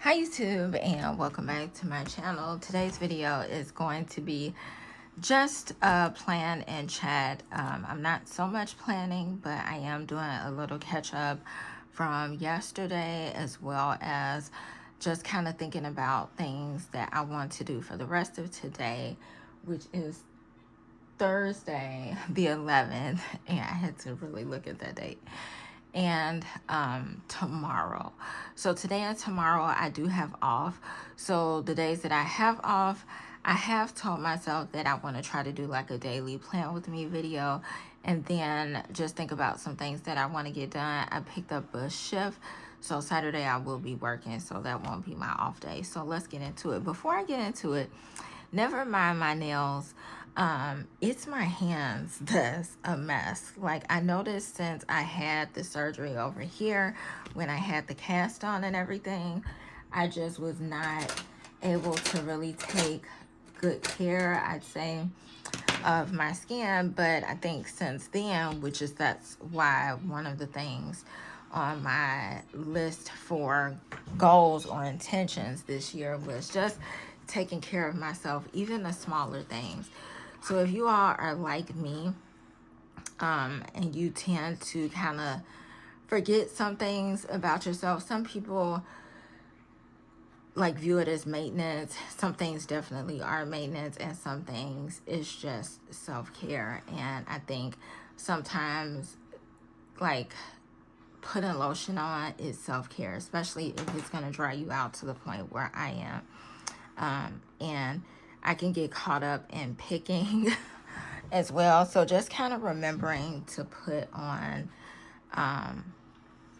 Hi YouTube, and welcome back to my channel. Today's video is going to be just a plan and chat. I'm not so much planning, but I am doing a little catch up from yesterday, as well as just kind of thinking about things that I want to do for the rest of today, which is Thursday the 11th, and I had to really look at that date, and tomorrow. So today and tomorrow I do have off. So the days that I have off, I have told myself that I want to try to do like a daily plan with me video, and then just think about some things that I want to get done. I picked up a shift, so Saturday I will be working, so that won't be my off day. So let's get into it. Before I get into it, never mind my nails. It's my hands that's a mess. Like, I noticed since I had the surgery over here, when I had the cast on and everything, I just was not able to really take good care, I'd say, of my skin. But I think since then, that's why one of the things on my list for goals or intentions this year was just taking care of myself, even the smaller things. So if you all are like me, and you tend to kind of forget some things about yourself, some people like view it as maintenance. Some things definitely are maintenance, and some things is just self-care. And I think sometimes like putting lotion on is self-care, especially if it's going to dry you out to the point where I am. And I can get caught up in picking as well. So just kind of remembering to put on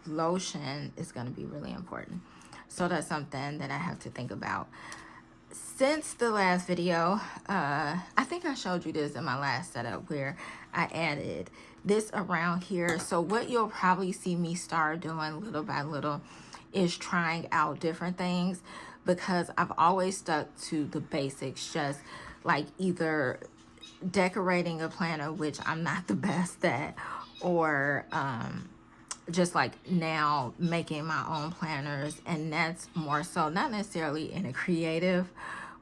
lotion is going to be really important. So that's something that I have to think about. Since the last video, I think I showed you this in my last setup where I added this around here. So what you'll probably see me start doing little by little is trying out different things, because I've always stuck to the basics, just like either decorating a planner, which I'm not the best at, or just like now making my own planners. And that's more so not necessarily in a creative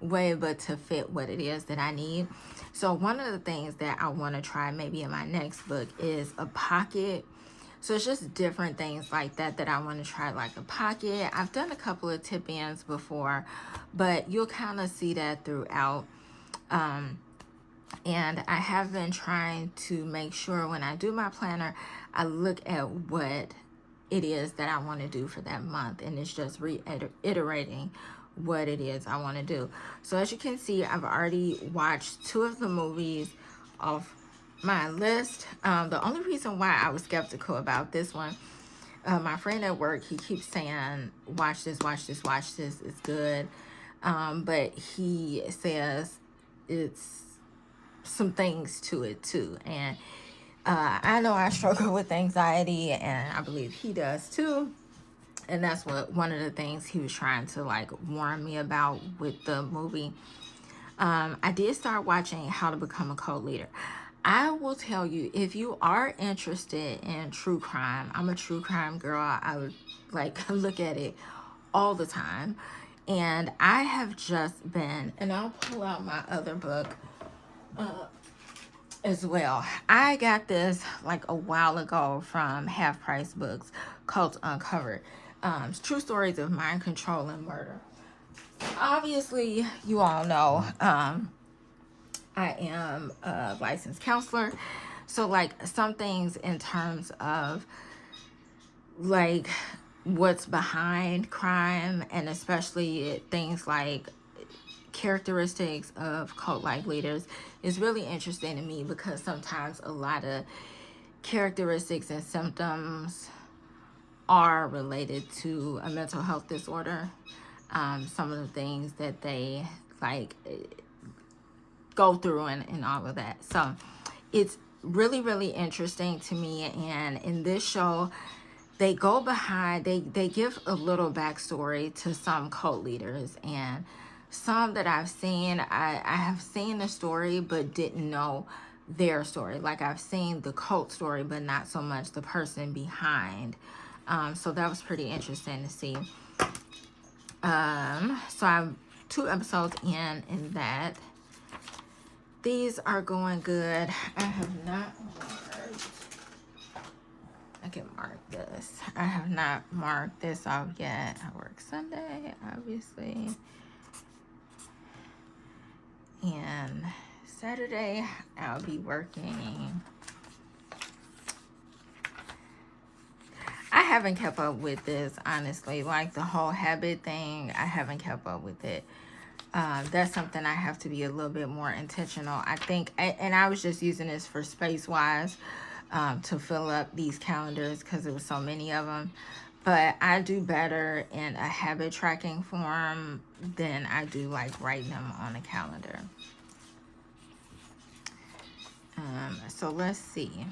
way, but to fit what it is that I need. So one of the things that I want to try maybe in my next book is a pocket. So it's just different things like that I want to try, like a pocket. I've done a couple of tip-ins before, but you'll kind of see that throughout. And I have been trying to make sure when I do my planner, I look at what it is that I want to do for that month, and it's just reiterating what it is I want to do. So as you can see, I've already watched 2 of the movies off my list. The only reason why I was skeptical about this one, my friend at work, he keeps saying, watch this, it's good. But he says it's some things to it too. And I know I struggle with anxiety, and I believe he does too. And that's one of the things he was trying to like warn me about with the movie. I did start watching How to Become a Cult Leader. I will tell you, if you are interested in true crime, I'm a true crime girl. I would like look at it all the time. And I have just been, and I'll pull out my other book as well. I got this like a while ago from Half Price Books, Cults Uncovered. True stories of mind control and murder. Obviously, you all know, I am a licensed counselor. So like some things in terms of like what's behind crime, and especially things like characteristics of cult-like leaders, is really interesting to me, because sometimes a lot of characteristics and symptoms are related to a mental health disorder. Some of the things that they like go through and all of that. So it's really, really interesting to me. And in this show, they go behind, they give a little backstory to some cult leaders, and some that I've seen, I have seen the story but didn't know their story. Like, I've seen the cult story but not so much the person behind. So that was pretty interesting to see. So I'm 2 episodes in that. These are going good. I have not marked. I can mark this. I have not marked this off yet. I work Sunday, obviously. And Saturday, I'll be working. I haven't kept up with this, honestly. Like the whole habit thing, I haven't kept up with it. That's something I have to be a little bit more intentional. I think, and I was just using this for space-wise to fill up these calendars because there was so many of them. But I do better in a habit tracking form than I do like writing them on a calendar. So let's see.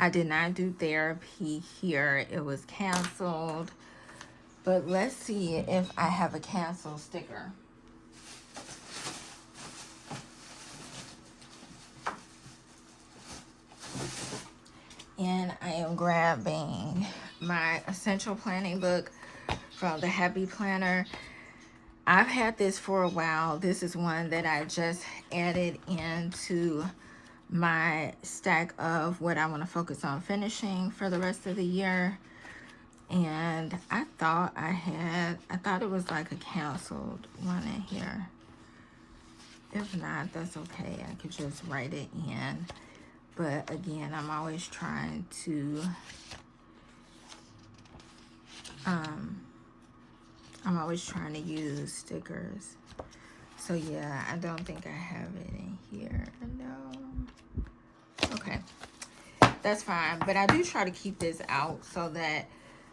I did not do therapy here. It was canceled. But let's see if I have a cancel sticker. And I am grabbing my essential planning book from the Happy Planner. I've had this for a while. This is one that I just added into my stack of what I want to focus on finishing for the rest of the year. And I thought it was like a canceled one in here. If not, that's okay. I could just write it in. But again, I'm always trying to use stickers. So yeah, I don't think I have it in here. No. Okay. That's fine. But I do try to keep this out so that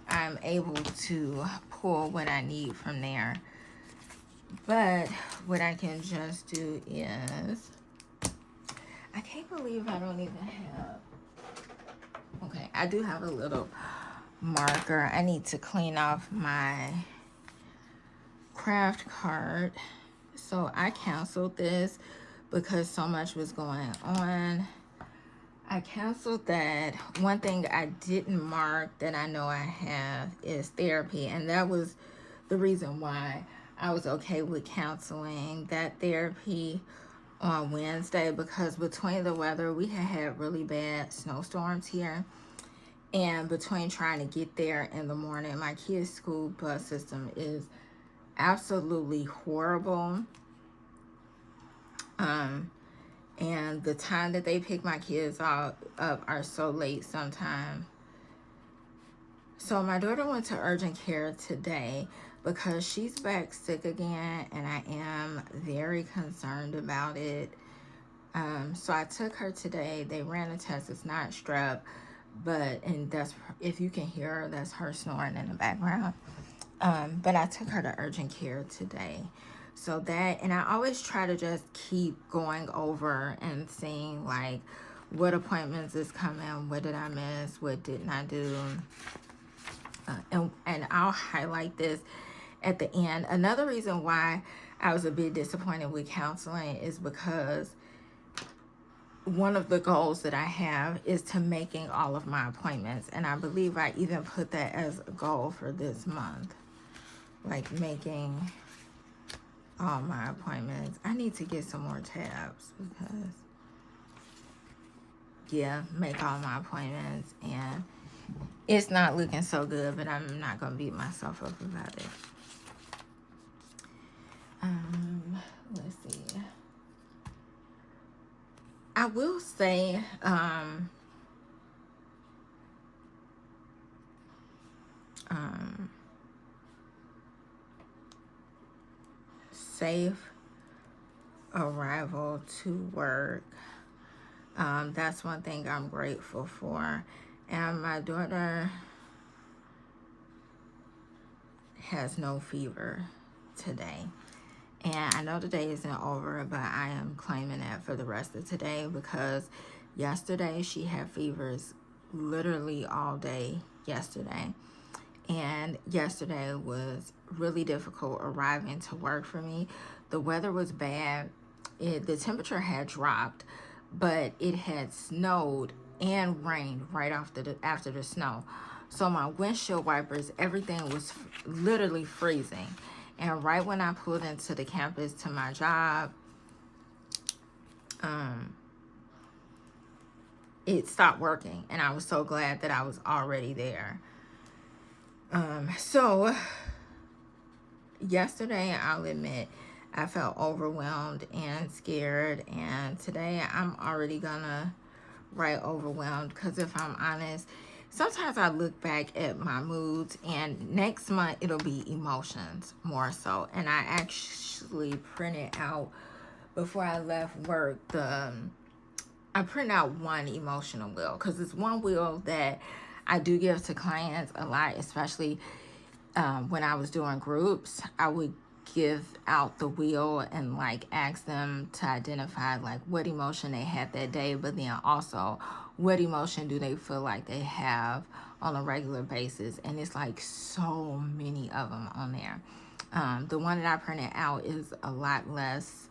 I'm able to pull what I need from there. But what I can just do is, I can't believe I don't even have, okay, I do have a little marker. I need to clean off my craft card. So I canceled this because so much was going on. I canceled that. One thing I didn't mark that I know I have is therapy. And that was the reason why I was okay with canceling that therapy on Wednesday, because between the weather, we had really bad snowstorms here. And between trying to get there in the morning, my kids' school bus system is absolutely horrible. And the time that they pick my kids up are so late sometimes. So my daughter went to urgent care today because she's back sick again, and I am very concerned about it. So I took her today. They ran a test. It's not strep, and that's, if you can hear her, that's her snoring in the background. But I took her to urgent care today. So that, and I always try to just keep going over and seeing like what appointments is coming, what did I miss, what didn't I do, and I'll highlight this at the end. Another reason why I was a bit disappointed with counseling is because one of the goals that I have is to making all of my appointments, and I believe I even put that as a goal for this month, like making all my appointments. I need to get some more tabs because, yeah, make all my appointments, and it's not looking so good, but I'm not gonna beat myself up about it. Let's see. I will say, safe arrival to work. That's one thing I'm grateful for. And my daughter has no fever today. And I know the day isn't over, but I am claiming that for the rest of today, because yesterday she had fevers literally all day yesterday. And yesterday was really difficult arriving to work for me. The weather was bad. The temperature had dropped, but it had snowed and rained right after the snow. So my windshield wipers, everything was literally freezing. And right when I pulled into the campus to my job, it stopped working. And I was so glad that I was already there. So yesterday, I'll admit, I felt overwhelmed and scared. And today, I'm already gonna write overwhelmed, because if I'm honest, sometimes I look back at my moods, and next month it'll be emotions more so. And I actually printed out, before I left work, I printed out one emotional wheel, because it's one wheel that I do give to clients a lot, especially when I was doing groups. I would give out the wheel and like ask them to identify like what emotion they had that day, but then also what emotion do they feel like they have on a regular basis. And it's like so many of them on there. The one that I printed out is a lot less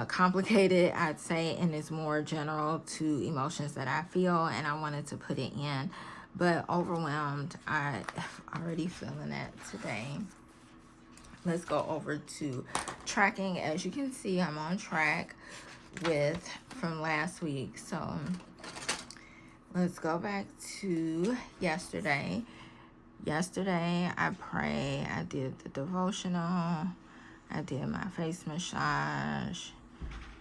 complicated, I'd say, and it's more general to emotions that I feel, and I wanted to put it in. But overwhelmed, I'm already feeling that today. Let's go over to tracking. As you can see, I'm on track with from last week. So let's go back to yesterday. Yesterday, I prayed, I did the devotional, I did my face massage,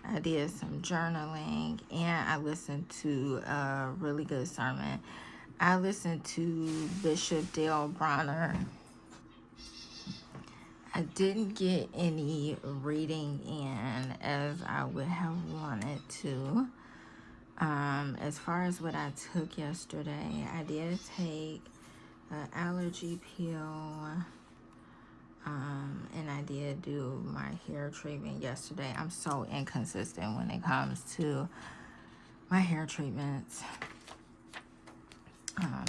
I did some journaling, and I listened to a really good sermon. I listened to Bishop Dale Bronner. I didn't get any reading in as I would have wanted to. As far as what I took yesterday, I did take an allergy pill, and I did do my hair treatment yesterday. I'm so inconsistent when it comes to my hair treatments.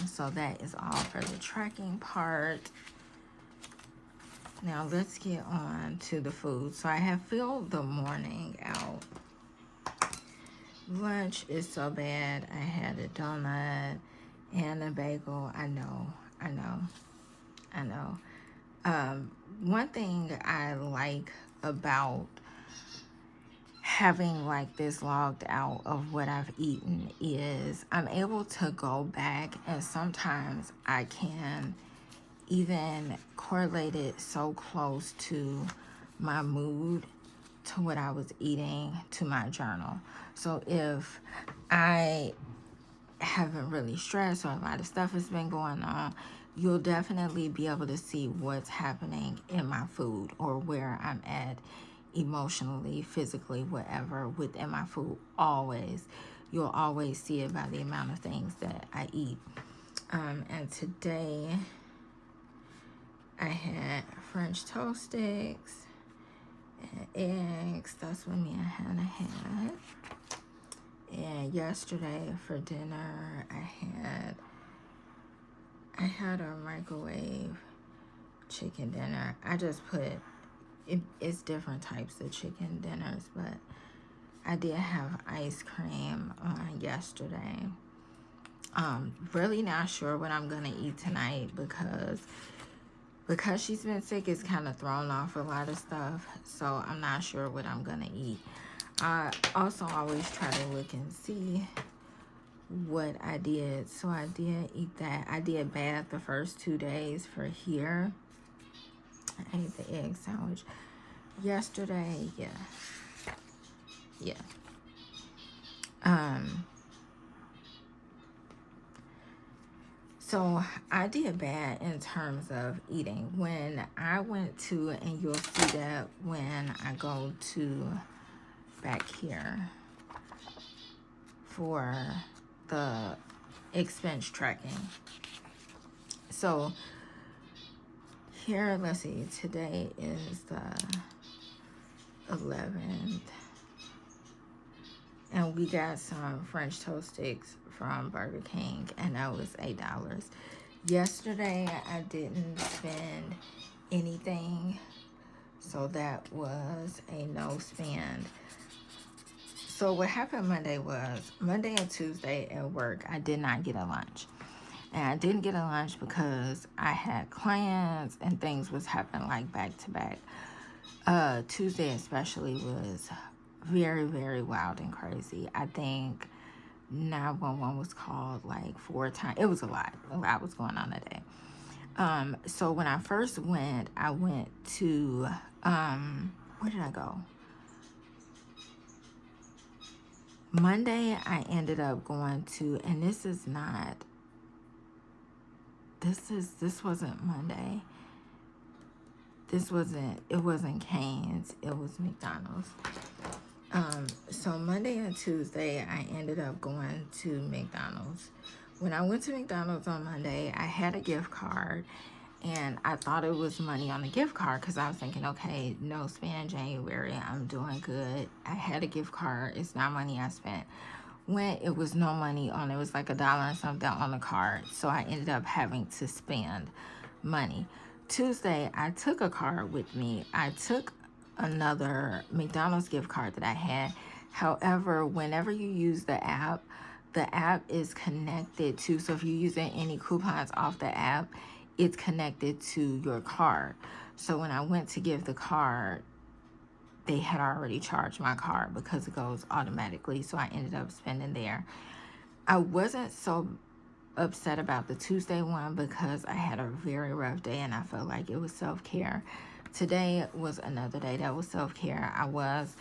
So that is all for the tracking part. Now let's get on to the food. So I have filled the morning out. Lunch is so bad. I had a donut and a bagel. I know. One thing I like about having like this logged out of what I've eaten is I'm able to go back, and sometimes I can even correlate it so close to my mood, to what I was eating, to my journal. So if I haven't really stressed or a lot of stuff has been going on, you'll definitely be able to see what's happening in my food, or where I'm at emotionally, physically, whatever, within my food. Always. You'll always see it by the amount of things that I eat. And today I had French toast sticks and eggs. That's what me and Hannah had. And yesterday for dinner, I had a microwave chicken dinner. I just put, it's different types of chicken dinners, but I did have ice cream on yesterday. Really not sure what I'm gonna eat tonight, because she's been sick, it's kind of thrown off a lot of stuff. So I'm not sure what I'm gonna eat. I also always try to look and see what I did. So I did eat that. I did bath the first 2 days for here. I ate the egg sandwich yesterday. Yeah. So I did bad in terms of eating. When I went to, and you'll see that when I go to back here for the expense tracking. So here, let's see, today is the 11th. And we got some French toast sticks from Burger King, and that was $8. Yesterday, I didn't spend anything, so that was a no spend. So what happened Monday and Tuesday at work, I did not get a lunch. And I didn't get a lunch because I had clients and things was happening like back to back. Tuesday especially was very, very wild and crazy. I think 911 was called like 4 times. It was a lot. A lot was going on that day. So when I first went, I went to, where did I go? Monday, I ended up going to, and this wasn't Monday. It wasn't Cane's, it was McDonald's. So Monday and Tuesday, I ended up going to McDonald's. When I went to McDonald's on Monday, I had a gift card, and I thought it was money on the gift card because I was thinking, okay, no spend January, I'm doing good. I had a gift card, it's not money I spent. When it was no money on it, was like $1 and something on the card, so I ended up having to spend money. Tuesday, I took a card with me. I took another McDonald's gift card that I had. However, whenever you use the app is connected to, so if you're using any coupons off the app, it's connected to your card. So when I went to give the card, they had already charged my card because it goes automatically, so I ended up spending there. I wasn't so upset about the Tuesday one because I had a very rough day and I felt like it was self-care. Today was another day that was self-care. I was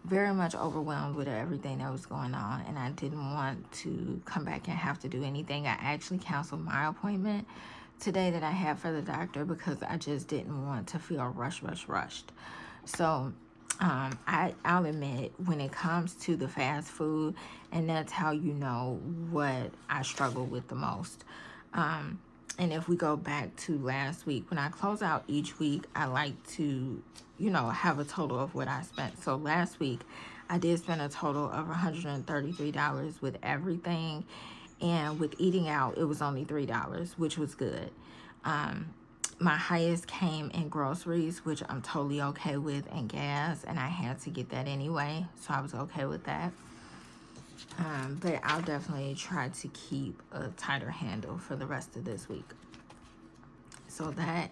very much overwhelmed with everything that was going on, and I didn't want to come back and have to do anything. I actually canceled my appointment today that I had for the doctor because I just didn't want to feel rushed. So I'll admit, when it comes to the fast food, and that's how you know what I struggle with the most. And if we go back to last week, when I close out each week, I like to, have a total of what I spent. So last week, I did spend a total of $133 with everything. And with eating out, it was only $3, which was good. My highest came in groceries, which I'm totally okay with, and gas, and I had to get that anyway, so I was okay with that. But I'll definitely try to keep a tighter handle for the rest of this week. So that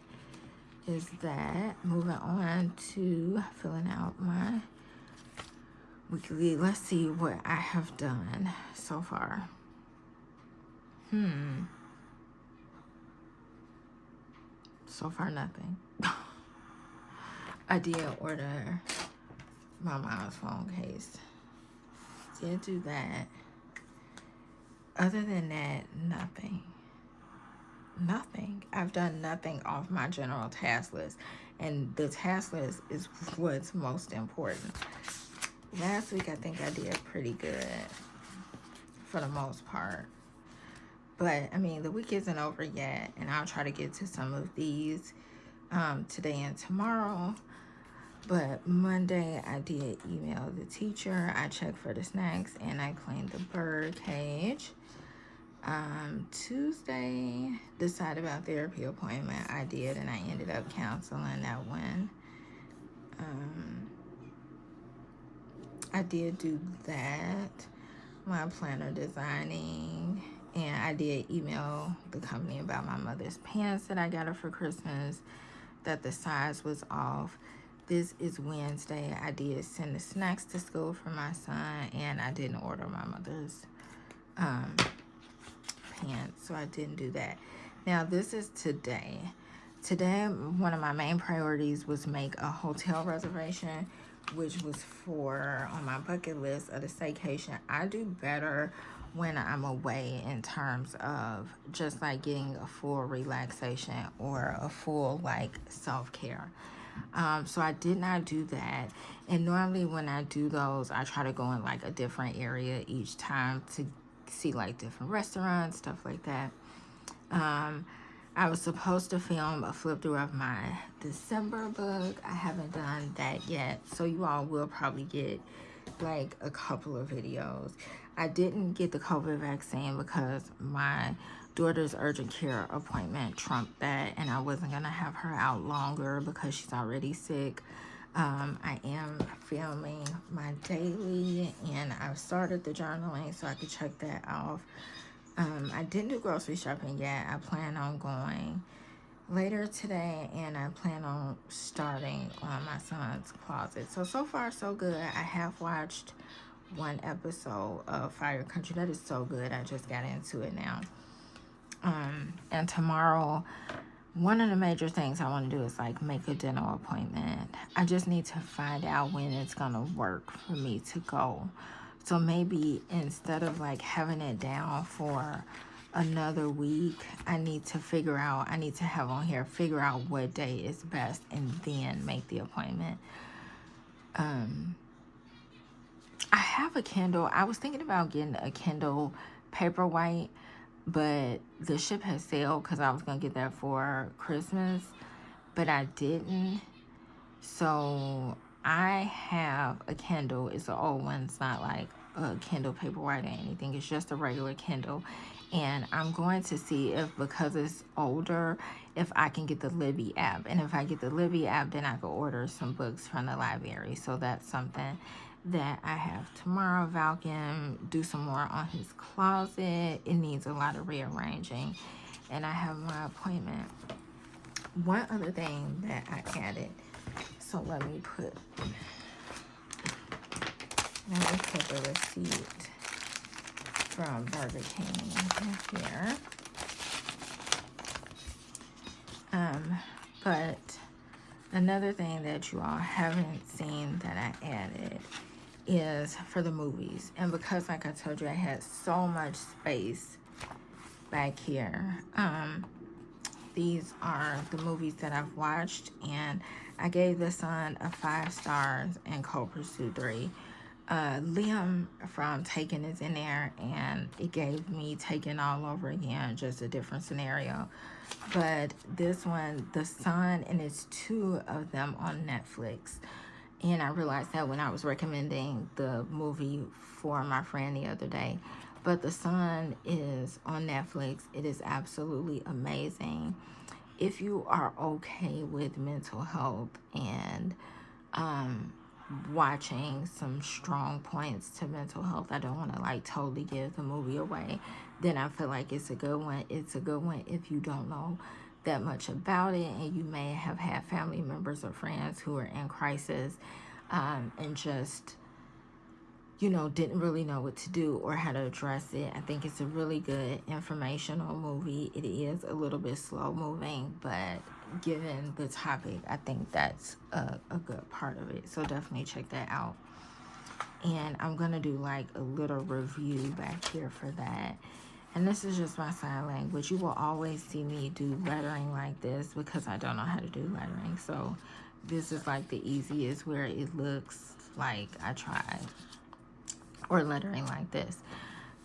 is that. Moving on to filling out my weekly. Let's see what I have done so far. So far, nothing. I did order my mom's phone case. Did do that. Other than that, nothing. I've done nothing off my general task list. And the task list is what's most important. Last week, I think I did pretty good for the most part. But, I mean, the week isn't over yet, and I'll try to get to some of these today and tomorrow. But Monday, I did email the teacher. I checked for the snacks, and I cleaned the bird cage. Tuesday, decided about therapy appointment. I did, and I ended up canceling that one. I did do that. My planner designing. And I did email the company about my mother's pants that I got her for Christmas, that the size was off. This is Wednesday. I did send the snacks to school for my son, and I didn't order my mother's pants, so I didn't do that. Now, this is today. Today, one of my main priorities was make a hotel reservation, which was on my bucket list of the staycation. I do better when I'm away in terms of just like getting a full relaxation or a full like self-care. So I did not do that. And normally when I do those, I try to go in like a different area each time to see like different restaurants, stuff like that. I was supposed to film a flip through of my December book. I haven't done that yet. So you all will probably get like a couple of videos. I didn't get the COVID vaccine because my daughter's urgent care appointment trumped that, and I wasn't going to have her out longer because she's already sick. I am filming my daily, and I've started the journaling so I could check that off. I didn't do grocery shopping yet. I plan on going later today, and I plan on starting on my son's closet. So far so good. I have watched one episode of Fire Country. That is so good. I just got into it now. And tomorrow, one of the major things I want to do is like make a dental appointment. I just need to find out when it's gonna work for me to go. So maybe instead of like having it down for another week, I need to have on here, figure out what day is best and then make the appointment. I have a Kindle. I was thinking about getting a Kindle Paperwhite, but the ship has sailed because I was going to get that for Christmas, but I didn't. So I have a Kindle. It's an old one. It's not like a Kindle Paperwhite or anything. It's just a regular Kindle. And I'm going to see if, because it's older, if I can get the Libby app. And if I get the Libby app, then I can order some books from the library. So that's something that I have tomorrow. Val can do some more on his closet. It needs a lot of rearranging. And I have my appointment. One other thing that I added. So let me put the receipt from Burger King here. But another thing that you all haven't seen that I added is for the movies. And because, like I told you, I had so much space back here, these are the movies that I've watched, and I gave The Son a 5 stars and Cold Pursuit 3. Liam from Taken is in there, and it gave me Taken all over again, just a different scenario. But this one, The Son, and it's 2 of them on Netflix. And I realized that when I was recommending the movie for my friend the other day. But The Son is on Netflix. It is absolutely amazing. If you are okay with mental health and watching some strong points to mental health, I don't want to like totally give the movie away, then I feel like it's a good one. It's a good one if you don't know that much about it, and you may have had family members or friends who are in crisis, and just, you know, didn't really know what to do or how to address it. I think it's a really good informational movie. It is a little bit slow moving, but given the topic, I think that's a good part of it. So definitely check that out. And I'm going to do like a little review back here for that. And this is just my sign language. You will always see me do lettering like this because I don't know how to do lettering. So this is like the easiest, where it looks like I tried, or lettering like this.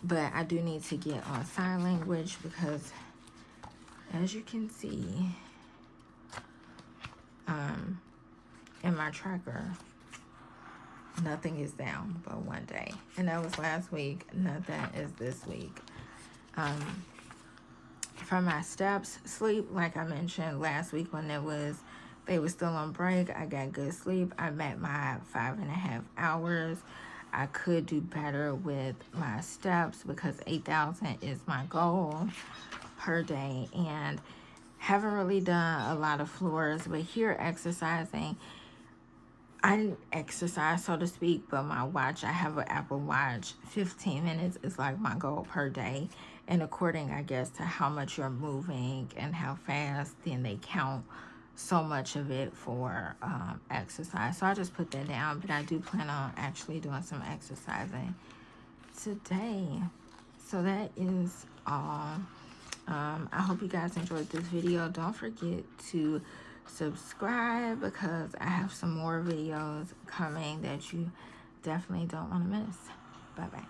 But I do need to get on sign language because, as you can see, in my tracker, nothing is down but one day. And that was last week. Nothing is this week. For my steps, sleep, like I mentioned last week when they were still on break, I got good sleep. I met my 5.5 hours. I could do better with my steps because 8,000 is my goal per day, and haven't really done a lot of floors. But here exercising, I didn't exercise, so to speak, but my watch, I have an Apple Watch, 15 minutes is like my goal per day. And according, I guess, to how much you're moving and how fast, then they count so much of it for exercise. So I just put that down, but I do plan on actually doing some exercising today. So that is all. I hope you guys enjoyed this video. Don't forget to subscribe because I have some more videos coming that you definitely don't want to miss. Bye-bye.